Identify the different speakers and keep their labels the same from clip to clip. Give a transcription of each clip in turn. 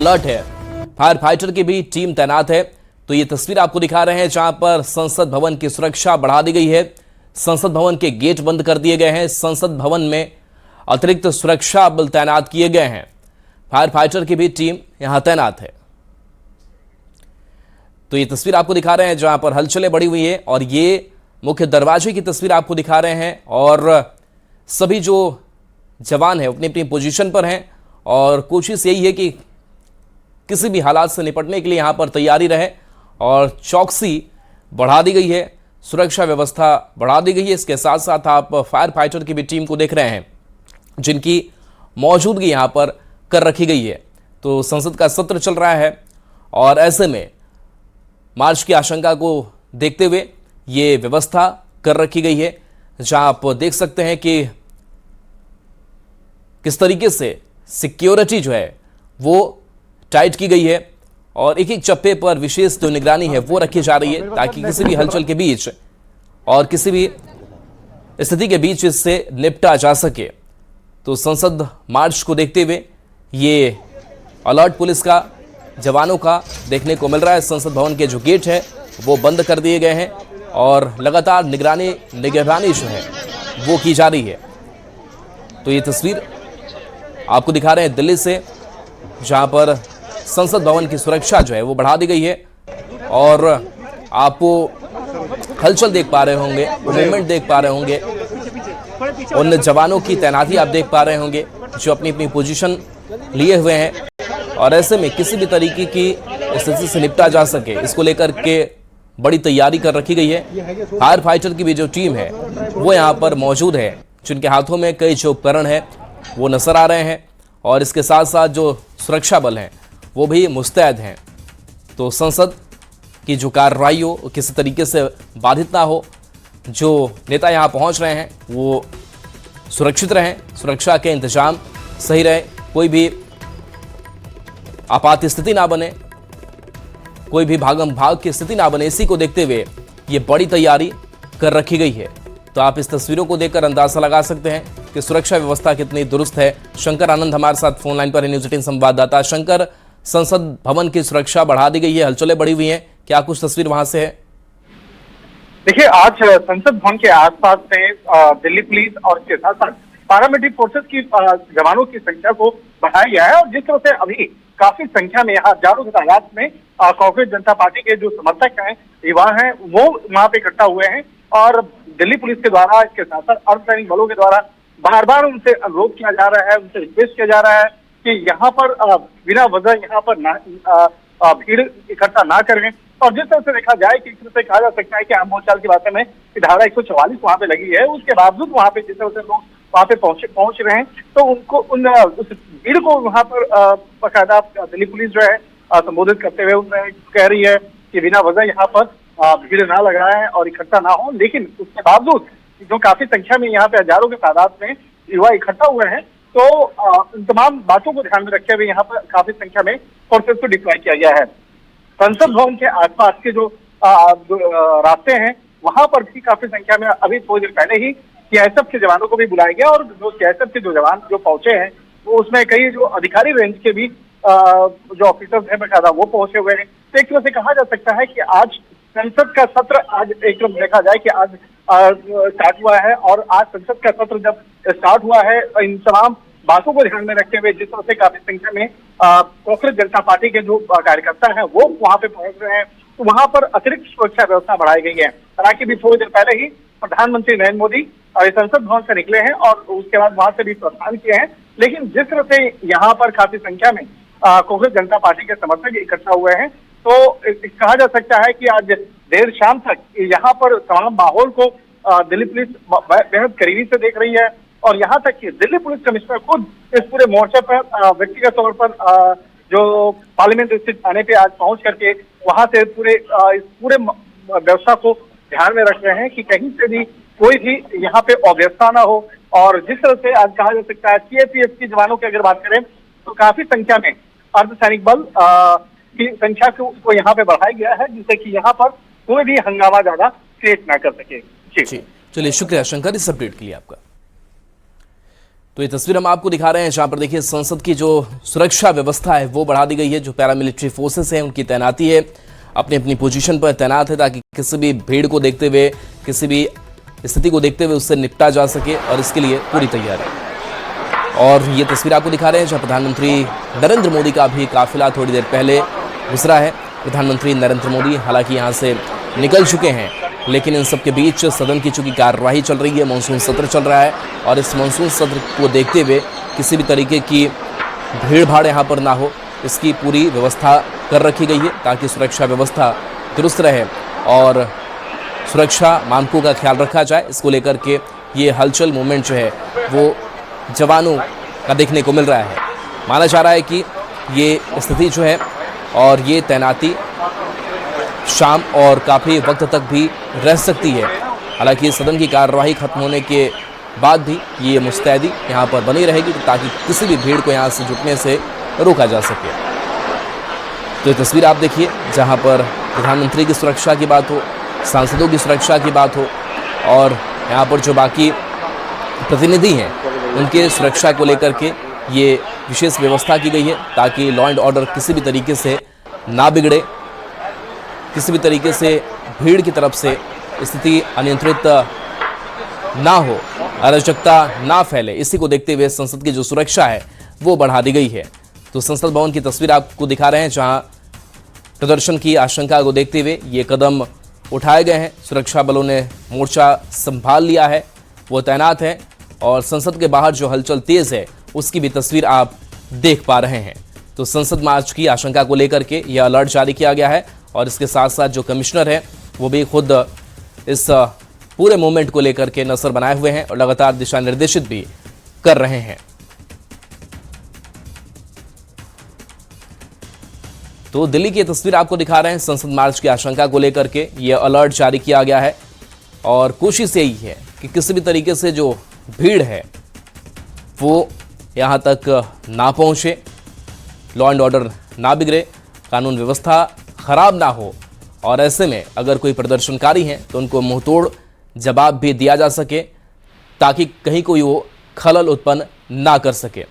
Speaker 1: Alert है। Fire fighter की भी टीम तैनात है। तो ये तस्वीर आपको दिखा रहे हैं जहां पर संसद भवन की सुरक्षा बढ़ा दी गई है। संसद भवन के गेट बंद कर दिए गए हैं। संसद भवन में अतिरिक्त सुरक्षा बल तैनात किए गए हैं। फायर फाइटर की भी टीम यहां तैनात है। तो ये तस्वीर आपको दिखा रहे हैं जहां पर हलचलें बढ़ी हुई है और ये मुख्य दरवाजे की तस्वीर आपको दिखा रहे हैं। और सभी जो जवान हैं अपनी अपनी पोजीशन पर हैं और कोशिश यही है कि किसी भी हालात से निपटने के लिए यहां पर तैयारी रहे और चौकसी बढ़ा दी गई है, सुरक्षा व्यवस्था बढ़ा दी गई है। इसके साथ साथ आप फायर फाइटर की भी टीम को देख रहे हैं जिनकी मौजूदगी यहां पर कर रखी गई है। तो संसद का सत्र चल रहा है और ऐसे में मार्च की आशंका को देखते हुए ये व्यवस्था कर रखी गई है, जहां आप देख सकते हैं कि किस तरीके से सिक्योरिटी जो है वो टाइट की गई है और एक एक चप्पे पर विशेष जो निगरानी है वो रखी जा रही है ताकि किसी भी हलचल के बीच और किसी भी स्थिति के बीच इससे निपटा जा सके। तो संसद मार्च को देखते हुए ये अलर्ट पुलिस का, जवानों का देखने को मिल रहा है। संसद भवन के जो गेट है वो बंद कर दिए गए हैं और लगातार निगरानी जो है वो की जा रही है। तो ये तस्वीर आपको दिखा रहे हैं दिल्ली से, जहां पर संसद भवन की सुरक्षा जो है वो बढ़ा दी गई है और आपको हलचल देख पा रहे होंगे, मूवमेंट देख पा रहे होंगे, उन जवानों की तैनाती आप देख पा रहे होंगे जो अपनी अपनी पोजीशन लिए हुए हैं और ऐसे में किसी भी तरीके की स्थिति से निपटा जा सके इसको लेकर के बड़ी तैयारी कर रखी गई है। फायर फाइटर की भी जो टीम है वो यहाँ पर मौजूद है, जिनके हाथों में कई जो उपकरण है वो नजर आ रहे हैं और इसके साथ साथ जो सुरक्षा बल हैं वो भी मुस्तैद हैं। तो संसद की जो कार्रवाई हो किसी तरीके से बाधित ना हो, जो नेता यहाँ पहुँच रहे हैं वो सुरक्षित रहें, सुरक्षा के इंतजाम सही रहे, कोई भी आपात स्थिति ना बने, कोई भी भागम भाग की स्थिति ना बने। इसी को देखते हुए ये बड़ी तैयारी कर रखी गई है। तो आप इस तस्वीरों को देखकर अंदाजा लगा सकते हैं कि सुरक्षा व्यवस्था कितनी दुरुस्त है। शंकर आनंद हमारे साथ फोन लाइन पर है, न्यूज़ 18 संवाददाता। शंकर, संसद भवन की सुरक्षा बढ़ा दी गई है, हलचलें बढ़ी हुई हैं, क्या कुछ तस्वीर वहां से है?
Speaker 2: देखिए, आज संसद भवन के आसपास में दिल्ली पुलिस और इसके साथ साथ पैरामिलिट्री फोर्सेस की जवानों की संख्या को बढ़ाया गया है और जिस तरह से अभी काफी संख्या में यहाँ हजारों की तादाद में कांग्रेस जनता पार्टी के जो समर्थक हैं, युवा हैं, वो वहां पे इकट्ठा हुए हैं और दिल्ली पुलिस के द्वारा, इसके साथ साथ अर्धसैनिक बलों के द्वारा बार बार उनसे अनुरोध किया जा रहा है, उनसे रिक्वेस्ट किया जा रहा है कि यहाँ पर बिना वजह यहाँ पर भीड़ इकट्ठा ना करें। और जिस तरह से देखा जाए कि इस तरह से कहा जा सकता है कि आम बोलचाल की बातें में धारा 144 वहां पे लगी है, उसके बावजूद वहां पे जिस तरह से लोग वहां पे पहुंच रहे हैं तो उनको उस भीड़ को वहां पर बाकायदा दिल्ली पुलिस जो है संबोधित करते हुए उन्हें कह रही है कि बिना वजह यहाँ पर भीड़ ना लगाएं और इकट्ठा ना हो। लेकिन उसके बावजूद जो काफी संख्या में यहाँ पे हजारों की तादाद में युवा इकट्ठा हुए हैं, तो इन तमाम बातों को ध्यान में रखते हुए यहाँ पर काफी संख्या में फोर्सेस को डिप्लॉय किया गया है। संसद भवन के आसपास के जो रास्ते हैं वहां पर भी काफी संख्या में अभी थोड़ी देर पहले ही सीआईएसएफ के जवानों को भी बुलाया गया और जो सीआईएसएफ के जो जवान जो पहुंचे हैं वो उसमें कई जो अधिकारी रेंज के भी जो ऑफिसर्स हैं बकायदा वो पहुंचे हुए हैं। तो एक तरह से कहा जा सकता है कि आज संसद का सत्र, आज एक तरफ देखा जाए कि आज स्टार्ट हुआ है और आज संसद का सत्र जब स्टार्ट हुआ है इन तमाम बातों को ध्यान में रखते हुए जिस तरह से काफी संख्या में कांग्रेस जनता पार्टी के जो कार्यकर्ता हैं वो वहां पे पहुंच रहे हैं, तो वहां पर अतिरिक्त सुरक्षा व्यवस्था बढ़ाई गई है। हालांकि भी थोड़ी देर पहले ही प्रधानमंत्री नरेंद्र मोदी संसद भवन से निकले हैं और उसके बाद वहां से भी प्रस्थान किए हैं, लेकिन जिस तरह से यहाँ पर काफी संख्या में कांग्रेस जनता पार्टी के समर्थक इकट्ठा हुए हैं, तो कहा जा सकता है कि आज देर शाम तक यहाँ पर तमाम माहौल को दिल्ली पुलिस बेहद करीबी से देख रही है और यहाँ तक कि दिल्ली पुलिस कमिश्नर खुद इस पूरे मोर्चे पर व्यक्तिगत तौर पर जो पार्लियामेंट स्थित थाने पे आज पहुंच करके वहां से इस पूरे व्यवस्था को ध्यान में रख रहे हैं कि कहीं से भी कोई भी यहाँ पे अव्यवस्था ना हो। और जिस तरह से आज कहा जा सकता है सीआरपीएफ के जवानों की अगर बात करें तो काफी संख्या में अर्धसैनिक बल की संख्या को यहाँ पे बढ़ाया गया है जिससे कि यहाँ पर कोई भी हंगामा ज्यादा क्रिएट ना कर सके।
Speaker 1: जी, चलिए शुक्रिया शंकर इस अपडेट के लिए आपका। तो ये तस्वीर हम आपको दिखा रहे हैं जहां पर देखिए संसद की जो सुरक्षा व्यवस्था है वो बढ़ा दी गई है। जो पैरामिलिट्री फोर्सेस हैं उनकी तैनाती है, अपनी अपनी पोजीशन पर तैनात है ताकि किसी भी भीड़ को देखते हुए, किसी भी स्थिति को देखते हुए उससे निपटा जा सके, और इसके लिए पूरी तैयारी। और ये तस्वीर आपको दिखा रहे हैं जहाँ प्रधानमंत्री नरेंद्र मोदी का भी काफिला थोड़ी देर पहले गुजरा है। प्रधानमंत्री नरेंद्र मोदी हालांकि यहाँ से निकल चुके हैं, लेकिन इन सब के बीच सदन की चूंकि कार्यवाही चल रही है, मानसून सत्र चल रहा है, और इस मानसून सत्र को देखते हुए किसी भी तरीके की भीड़ भाड़ यहाँ पर ना हो, इसकी पूरी व्यवस्था कर रखी गई है ताकि सुरक्षा व्यवस्था दुरुस्त रहे और सुरक्षा मानकों का ख्याल रखा जाए। इसको लेकर के ये हलचल मूवमेंट जो है वो जवानों का देखने को मिल रहा है। माना जा रहा है कि ये स्थिति जो है और ये तैनाती शाम और काफ़ी वक्त तक भी रह सकती है। हालांकि सदन की कार्यवाही खत्म होने के बाद भी ये मुस्तैदी यहाँ पर बनी रहेगी ताकि किसी भी भीड़ को यहाँ से जुटने से रोका जा सके। तो ये तस्वीर आप देखिए जहाँ पर प्रधानमंत्री की सुरक्षा की बात हो, सांसदों की सुरक्षा की बात हो, और यहाँ पर जो बाकी प्रतिनिधि हैं उनके सुरक्षा को लेकर के ये विशेष व्यवस्था की गई है ताकि लॉ एंड ऑर्डर किसी भी तरीके से ना बिगड़े, किसी भी तरीके से भीड़ की तरफ से स्थिति अनियंत्रित ना हो, अराजकता ना फैले। इसी को देखते हुए संसद की जो सुरक्षा है वो बढ़ा दी गई है। तो संसद भवन की तस्वीर आपको दिखा रहे हैं जहां प्रदर्शन की आशंका को देखते हुए ये कदम उठाए गए हैं। सुरक्षा बलों ने मोर्चा संभाल लिया है, वो तैनात है, और संसद के बाहर जो हलचल तेज है उसकी भी तस्वीर आप देख पा रहे हैं। तो संसद मार्च की आशंका को लेकर के यह अलर्ट जारी किया गया है, और इसके साथ साथ जो कमिश्नर है वो भी खुद इस पूरे मूवमेंट को लेकर के नजर बनाए हुए हैं और लगातार दिशा निर्देशित भी कर रहे हैं। तो दिल्ली की तस्वीर आपको दिखा रहे हैं संसद मार्च की आशंका को लेकर के यह अलर्ट जारी किया गया है, और कोशिश यही है कि किसी भी तरीके से जो भीड़ है वो यहां तक ना पहुंचे, लॉ एंड ऑर्डर ना बिगड़े, कानून व्यवस्था खराब ना हो, और ऐसे में अगर कोई प्रदर्शनकारी हैं तो उनको मुंहतोड़ जवाब भी दिया जा सके ताकि कहीं कोई वो खलल उत्पन्न ना कर सके।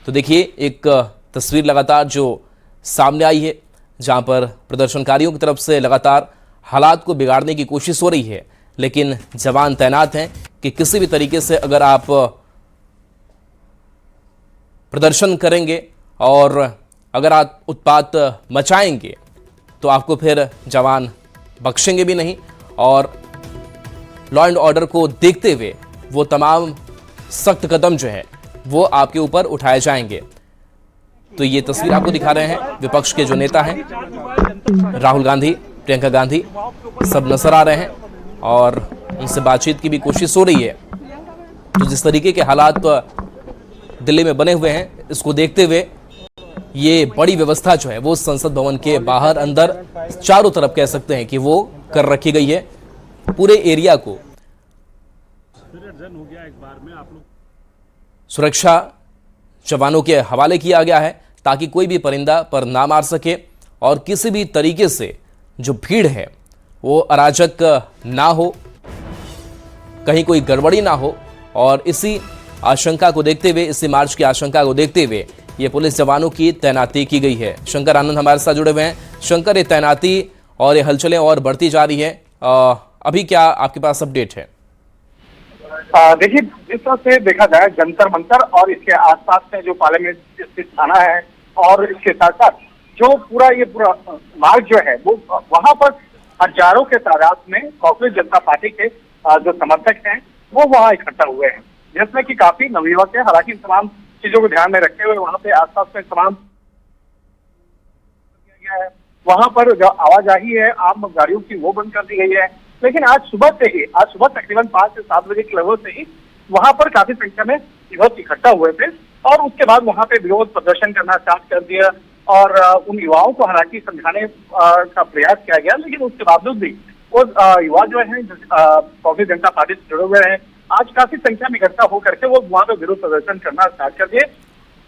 Speaker 1: तो देखिए एक तस्वीर लगातार जो सामने आई है जहां पर प्रदर्शनकारियों की तरफ से लगातार हालात को बिगाड़ने की कोशिश हो रही है, लेकिन जवान तैनात हैं कि किसी भी तरीके से अगर आप प्रदर्शन करेंगे और अगर आप उत्पात मचाएंगे तो आपको फिर जवान बख्शेंगे भी नहीं, और लॉ एंड ऑर्डर को देखते हुए वो तमाम सख्त कदम जो है वो आपके ऊपर उठाए जाएंगे। तो ये तस्वीर आपको दिखा रहे हैं विपक्ष के जो नेता हैं, राहुल गांधी, प्रियंका गांधी, सब नजर आ रहे हैं और उनसे बातचीत की भी कोशिश हो रही है। तो जिस तरीके के हालात दिल्ली में बने हुए हैं, इसको देखते हुए ये बड़ी व्यवस्था जो है वो संसद भवन के बाहर अंदर चारों तरफ कह सकते हैं कि वो कर रखी गई है। पूरे एरिया को सुरक्षा जवानों के हवाले किया गया है ताकि कोई भी परिंदा पर ना मार सके, और किसी भी तरीके से जो भीड़ है वो अराजक ना हो, कहीं कोई गड़बड़ी ना हो। और इसी आशंका को देखते हुए, इसी मार्च की आशंका को देखते हुए ये पुलिस जवानों की तैनाती की गई है। शंकर आनंद हमारे साथ जुड़े हुए हैं। शंकर, ये तैनाती और ये हलचलें और बढ़ती जा रही है, अभी क्या आपके पास अपडेट है?
Speaker 2: देखिए, जिस तरह से देखा जाए जंतर मंतर और इसके आसपास में जो पार्लियामेंट स्थित थाना है और इसके साथ साथ जो पूरा मार्ग जो है वो वहां पर हजारों के तादाद में कांग्रेस जनता पार्टी के जो समर्थक हैं वो वहां इकट्ठा हुए हैं, जिसमें कि काफी नवयुवक है। हालांकि तमाम चीजों को ध्यान में रखते हुए वहां पे आसपास में तमाम किया गया है। वहां पर जो आवाजाही है आम गाड़ियों की वो बंद कर दी गई है। लेकिन आज सुबह तकरीबन 5 से 7 बजे के लगभग से ही वहां पर काफी संख्या में युवक इकट्ठा हुए थे, और उसके बाद वहां पे विरोध प्रदर्शन करना स्टार्ट कर दिया, और उन युवाओं को हालांकि समझाने का प्रयास किया गया, लेकिन उसके बावजूद भी वो युवा जो है कांग्रेस जनता पार्टी से जुड़े हुए हैं, आज काफी संख्या में इकट्ठा होकर के वो वहां पे विरोध प्रदर्शन करना स्टार्ट कर दिए।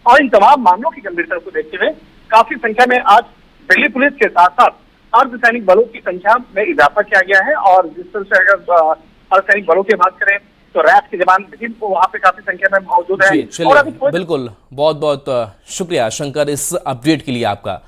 Speaker 2: और इन तमाम मामलों की गंभीरता को देखते हुए काफी संख्या में आज दिल्ली पुलिस के साथ साथ अर्धसैनिक बलों की संख्या में इजाफा किया गया है। और जिस तरह से अगर अर्धसैनिक बलों की बात करें तो रैफ के जवान भी वहां पे काफी संख्या में मौजूद
Speaker 1: जी
Speaker 2: है।
Speaker 1: चलिए, बिल्कुल, बहुत बहुत शुक्रिया शंकर इस अपडेट के लिए आपका।